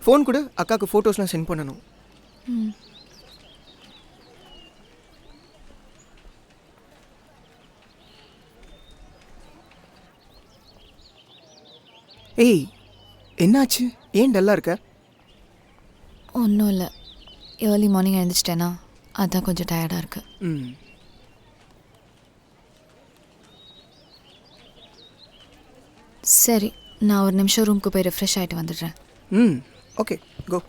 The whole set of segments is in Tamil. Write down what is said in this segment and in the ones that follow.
ஃபோன் கொடு, அக்காவுக்கு ஃபோட்டோஸ்லாம் சென்ட் பண்ணணும். ஏய், என்னாச்சு? ஏன் டல்லாக இருக்க? ஒன்றும் இல்லை, ஏர்லி மார்னிங் எழுந்திரிச்சிட்டேன்னா அதுதான் கொஞ்சம் டயர்டாக இருக்குது. சரி, நான் ஒரு நிமிஷம் ரூமுக்கு போய் ரெஃப்ரெஷ் ஆகிட்டு வந்துடுறேன். ஓகே, கோ.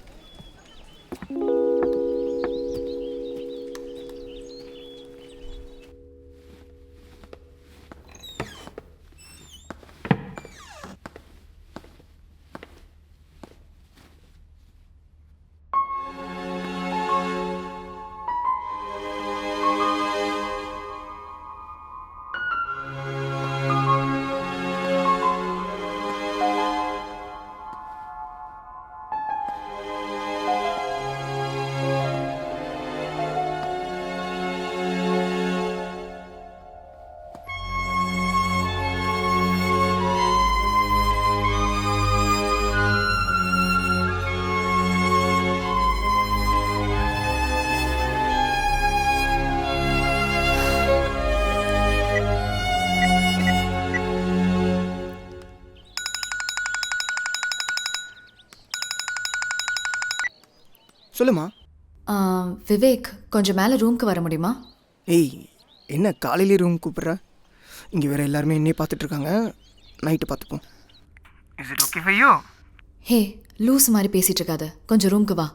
சொல்லுமா. விவேக், கொஞ்சம் மேலே ரூமுக்கு வர முடியுமா? ஏய், என்ன காலையிலே ரூம் கூப்பிட்ற? இங்கே வேறு எல்லாருமே என்னையே பார்த்துட்ருக்காங்க. நைட்டு பார்த்துப்போம். Is it okay for you? Hey, loose மாதிரி பேசிகிட்டு இருக்காத, கொஞ்சம் ரூமுக்கு வா.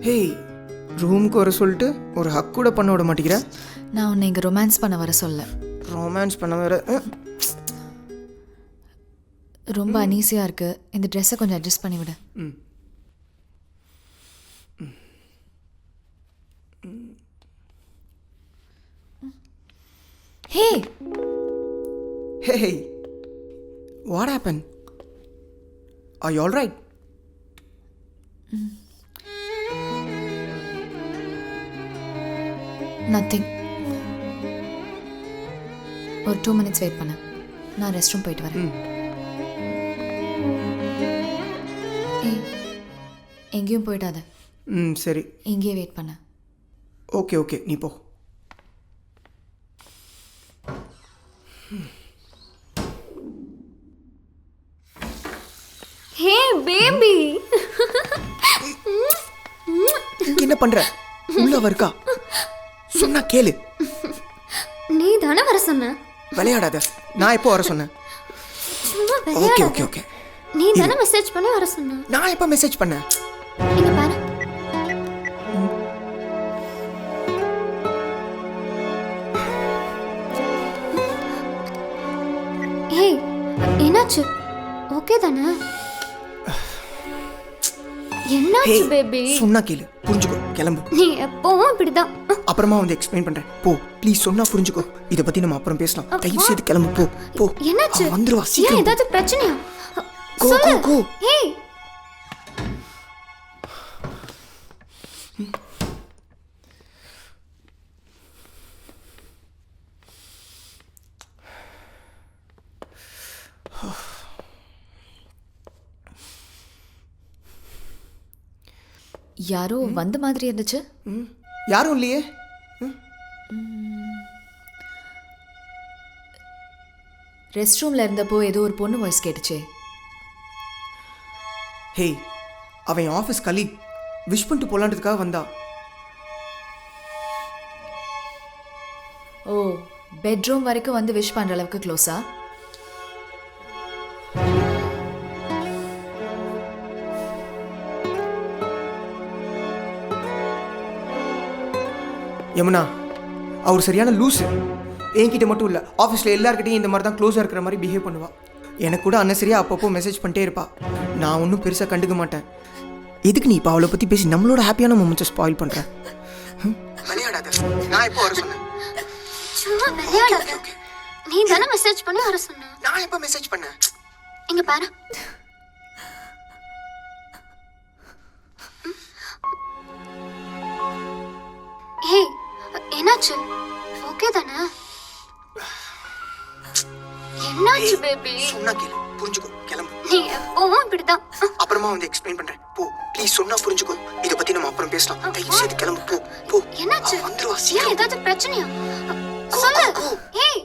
ஹேய், ரூமுக்கு வர சொல்லிட்டு ஒரு ஹக் கூட பண்ண விட மாட்டேங்கிறேன். நான் உன்னை இங்கே ரொமான்ஸ் பண்ண வர சொல்ல. ரொமான்ஸ் பண்ண வேற? ரொம்ப அனீசியாக இருக்குது, இந்த ட்ரெஸ்ஸை கொஞ்சம் அட்ஜஸ்ட் பண்ணி விடு. Hey hey, what happen? Are you all right? Nothing. ஒரு 2 minutes வெயிட் பண்ண, நான் ரெஸ்ட் ரூம் போயிட்டு வரேன். ஏய், எங்கேயும் போயிட்டாத. சரி, இங்கேயே வெயிட் பண்ண. ஓகே ஓகே, நீ போ. ஹே பேபி, என்ன பண்ற? உள்ள வரக்கா? சொன்னா கேளு. நீ தானே வர சொன்ன. விளையாடாத. நான் எப்போ வர சொன்னேன்? சும்மா ஓகே விளையாடாத. Okay okay. நீ தானே மெசேஜ் பண்ணி வர சொன்ன. நான் எப்போ மெசேஜ் பண்ணேன்? இங்க பாரு. ஏய், என்னாச்சு? ஓகே தானே? என்னாச்சு பேபி? சொன்னா கேளு, புரிஞ்சுக்கோ, கிளம்பு. நீ எப்பவும் இப்படிதான். அப்புறமா வந்து எக்ஸ்பிளைன் பண்றேன். போ ப்ளீஸ், சொன்னா புரிஞ்சுக்கோ. இத பத்தி நம்ம அப்புறம் பேசலாம். தயவு செய்து கிளம்பு, போ போ. என்னாச்சு? வந்துருவா ஏன், சீக்கிரம். ஏதாவது பிரச்சனையா? கோ கோ கோ. ஏய், யாரோ வந்த மாதிரி இருந்துச்சு. யாரும் இல்லையே. ரெஸ்ட் ரூம்ல இருந்தப்போ ஏதோ ஒரு பொண்ணு வாய்ஸ் கேட்டுச்சே. ஹேய், அவன் என் ஆஃபீஸ் கலீக். விஷ் பண்ணிட்டு போலான்றதுக்காக வந்தா. ஓ, பெட்ரூம் வரைக்கும் வந்து விஷ் பண்ற அளவுக்கு க்ளோஸா? யமுனா, அவர் சரியான லூஸு. என்கிட்ட மட்டும் இல்லை, ஆஃபீஸில் எல்லாருக்கிட்டையும் இந்த மாதிரி தான் க்ளோஸாக இருக்கிற மாதிரி பிஹேவ் பண்ணுவா. எனக்கு கூட அன்னசரியாக அப்பப்போ மெசேஜ் பண்ணிட்டே இருப்பா. நான் ஒன்றும் பெருசாக கண்டுக்க மாட்டேன். எதுக்கு நீ இப்போ அவளை பற்றி பேசி நம்மளோட ஹாப்பியான மொமெண்ட்ஸை ஸ்பாயில் பண்ணுற? விளையாடாத. நான் எப்போ வர சொன்னேன்? சும்மா விளையாடாத. நீ தானே மெசேஜ் பண்ணி வர சொன்ன. நான் எப்போ மெசேஜ் பண்ணேன்? இங்க பாரு. ஏய், என்னாச்சு? ஓகே தானே? என்னாச்சு பேபி? சொன்னா கேளு, புரிஞ்சுக்கோ, கிளம்பு. நீ எப்பவும் இப்படிதான். அப்புறமா வந்து எக்ஸ்பிளைன் பண்றேன். போ ப்ளீஸ், சொன்னா புரிஞ்சுக்கோ. இத பத்தி நம்ம அப்புறம் பேசலாம். தயவு செய்து கிளம்பு, போ போ. என்னாச்சு? வந்துருவா ஏன் சீக்கிரம். ஏதாவது பிரச்சனையா? சொல்லு. ஏய்,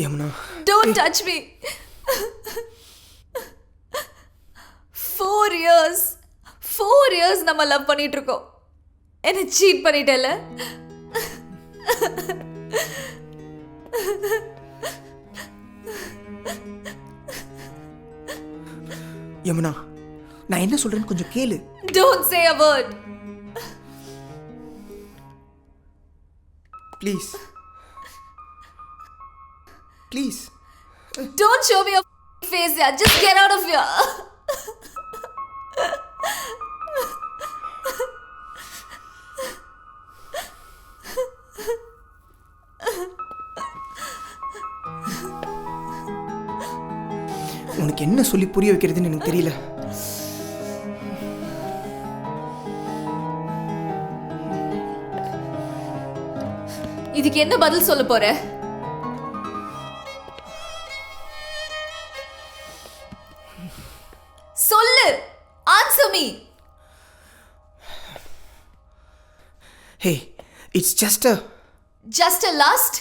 Yamuna, Don't touch me. 4 years. 4 years நம்ம லவ் பண்ணிட்டு இருக்கோம். என்ன சீட் பண்ணிட்டல? யமுனா, நான் என்ன சொல்றேன்னு கொஞ்சம் கேளு. Don't say a word. Please please. Don't show me your face yet. Just get out of here. உனக்கு என்ன சொல்லி புரிய வைக்கிறதுன்னு எனக்கு தெரியல. இதுக்கு என்ன பதில் சொல்ல போற? சொல்லு. Answer me. Hey, it's just a lust?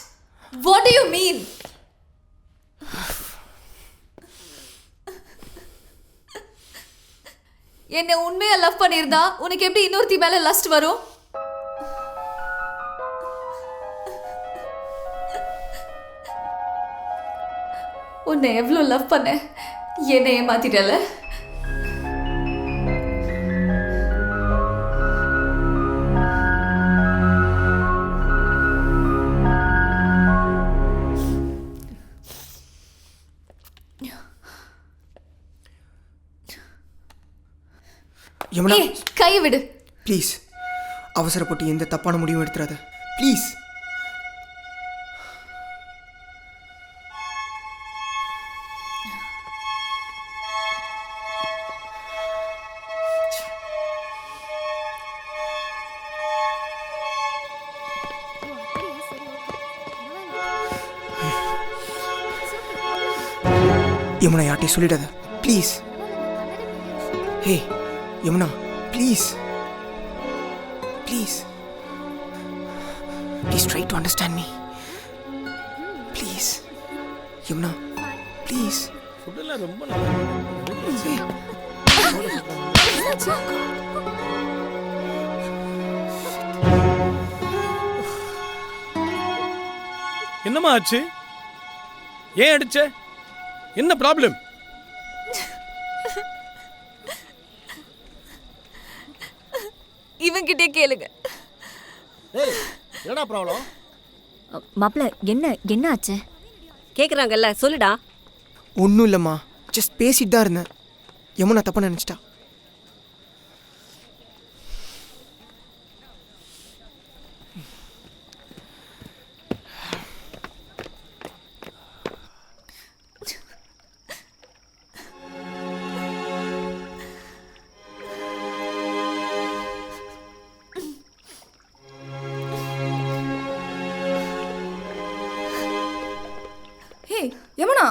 What do you mean? என்ன உண்மையா லவ் பண்ணிருந்தா உனக்கு எப்படி இன்னொருத்தி மேல லஸ்ட் வரும்? உன்னை எவ்வளோ லவ் பண்ண, என்னை ஏமாத்திட்டல. யமுனா, கை விடு. ப்ளீஸ். அவசரப்பட்டு எந்த தப்பான முடிவும் எடுத்துறாத ப்ளீஸ். யமுனா, யார்ட்டையும் சொல்லிடாத please. Hey Yamuna, please please please try to understand me please. Yamuna please. ஃபுட்டெல்லாம் ரொம்ப நல்லா இருக்கு. என்னம்மா ஆச்சு? ஏன் அடிச்ச? என்ன ப்ராப்ளம்? இவன்கிட்டே கேளுங்க. ஏய், என்னடா ப்ராப்ளம்? மாப்பிள்ள என்ன ஆச்சு? கேக்குறாங்கல்ல, சொல்லுடா. ஒன்றும் இல்லைம்மா, ஜஸ்ட் பேசிட்டு தான் இருந்தேன். யமுனா தப்பா நினச்சிட்டா. யமுனா,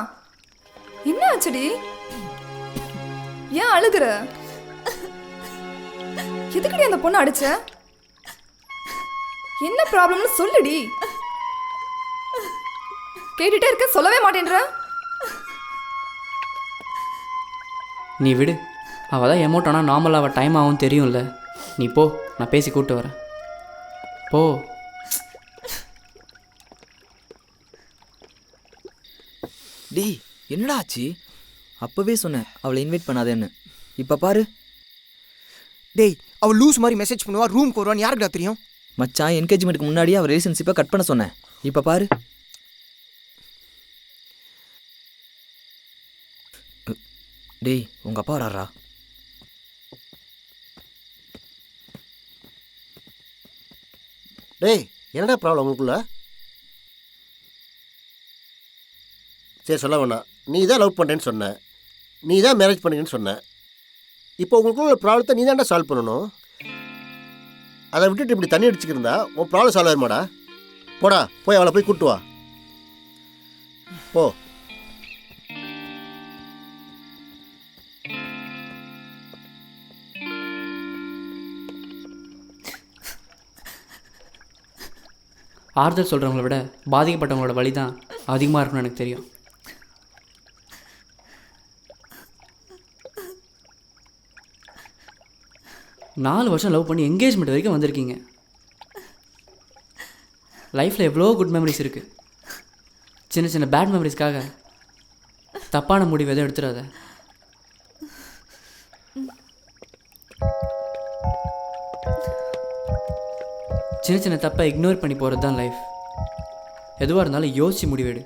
என்ன ஆச்சுடி? ஏன் அழுகுற? எதுக்குடி அந்த பொண்ணு அடிச்ச? என்ன ப்ராப்ளம்னு சொல்லுடி. கேட்டுட்டே இருக்க, சொல்லவே மாட்டேன்ற. நீ விடு, அவள் தான் எமௌண்ட் ஆனால் நார்மலாக அவள் டைம் ஆகும் தெரியும்ல. நீ போ, நான் பேசி கூப்பிட்டு வரேன். போ. டேய் என்னடா ஆச்சு? அப்போவே சொன்னேன் அவளை இன்வைட் பண்ணாதேன்னு. இப்போ பாரு. டேய் அவள் லூஸ் மாதிரி மெசேஜ் பண்ணுவா, ரூம்க்கு வருவான்னு யாருக்குடா தெரியும்? மச்சான் என்கேஜ்மெண்ட்டுக்கு முன்னாடியே அவள் ரிலேஷன்ஷிப்பை கட் பண்ண சொன்னேன். இப்போ பாரு. டேய் உங்கள் அப்பா வராரா? டேய் என்னடா ப்ராப்ளம் உங்களுக்குள்ள? சரி சொல்ல வேணாம். நீ தான் லவ் பண்ணுறேன்னு சொன்ன, நீ தான் மேரேஜ் பண்ணுங்கன்னு சொன்ன. இப்போ உங்களுக்குள்ள ப்ராப்ளத்தை நீ தான்டா சால்வ் பண்ணணும். அதை விட்டுட்டு இப்படி தண்ணி அடிச்சுக்கிருந்தா உன் ப்ராப்ளம் சால்வ் ஆயிருமாடா? போடா போய் அவளை போய் கூட்டு வா. போ. ஆறுதல் சொல்கிறவங்கள விட பாதிக்கப்பட்டவங்களோட வழி தான் அதிகமாக இருக்குன்னு எனக்கு தெரியும். நாலு வருஷம் லவ் பண்ணி என்கேஜ்மெண்ட் வரைக்கும் வந்திருக்கீங்க. லைஃப்பில் எவ்வளோ குட் மெமரிஸ் இருக்குது. சின்ன சின்ன பேட் மெமரிஸ்க்காக தப்பான முடிவு எதுவும் எடுத்துடாத. சின்ன சின்ன தப்பை இக்னோர் பண்ணி போகிறது தான் லைஃப். எதுவாக இருந்தாலும் யோசிச்சு முடிவெடு.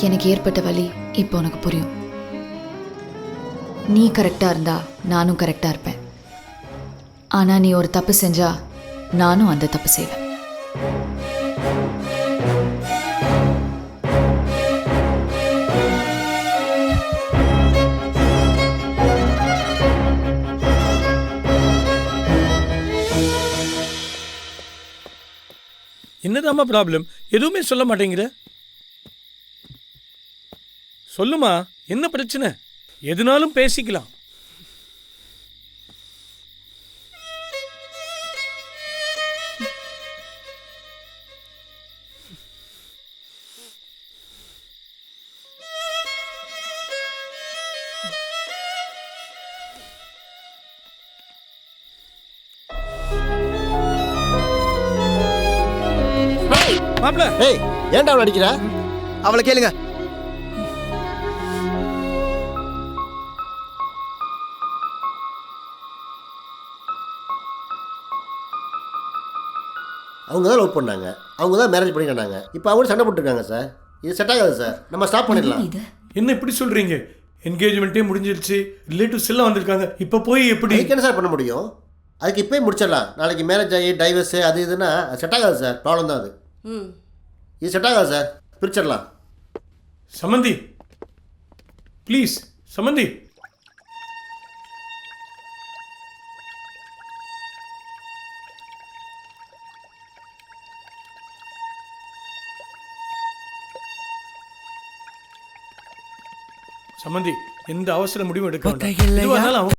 எனக்கு ஏற்பட்ட வலி இப்போ உனக்கு புரியும். நீ கரெக்டாக இருந்தா நானும் கரெக்டாக இருப்பேன். ஆனால் நீ ஒரு தப்பு செஞ்சா நானும் அந்த தப்பு செய்வேன். என்னதாம்மா ப்ராப்ளம்? எதுவுமே சொல்ல மாட்டேங்கிற. சொல்லுமா, என்ன பிரச்சனை? எதுனாலும் பேசிக்கலாம். மாப்ள, ஏய் ஏன்டா அவளை அடிக்கிற? அவளை கேளுங்க. அவங்க தான் லவ் பண்ணாங்க, அவங்க தான் மேரேஜ் பண்ணிக்கிட்டாங்க. இப்போ அவங்க சண்டை போட்டுருக்காங்க சார். இது செட் ஆகாது சார், நம்ம ஸ்டாப் பண்ணிடலாம். என்ன இப்படி சொல்றீங்க? என்கேஜ்மெண்ட்டே முடிஞ்சிருச்சு, ரிலேட்டிவ்ஸ் எல்லாம் வந்திருக்காங்க. இப்போ போய் எப்படி? அதுக்கு என்ன சார் பண்ண முடியும்? அதுக்கு இப்போயே முடிச்சிடலாம். நாளைக்கு மேரேஜ் ஆகி டைவர்ஸு அது இதுன்னா செட் ஆகாது சார். ப்ராப்ளம் தான் அது. இது செட் ஆகாது சார், பிரிச்சிடலாம். சமந்தி ப்ளீஸ், சமந்தி. சமந்தி, எந்த அவசர முடிவும் எடுக்க வேண்டாம். எதுவாக இருந்தாலும் அவங்க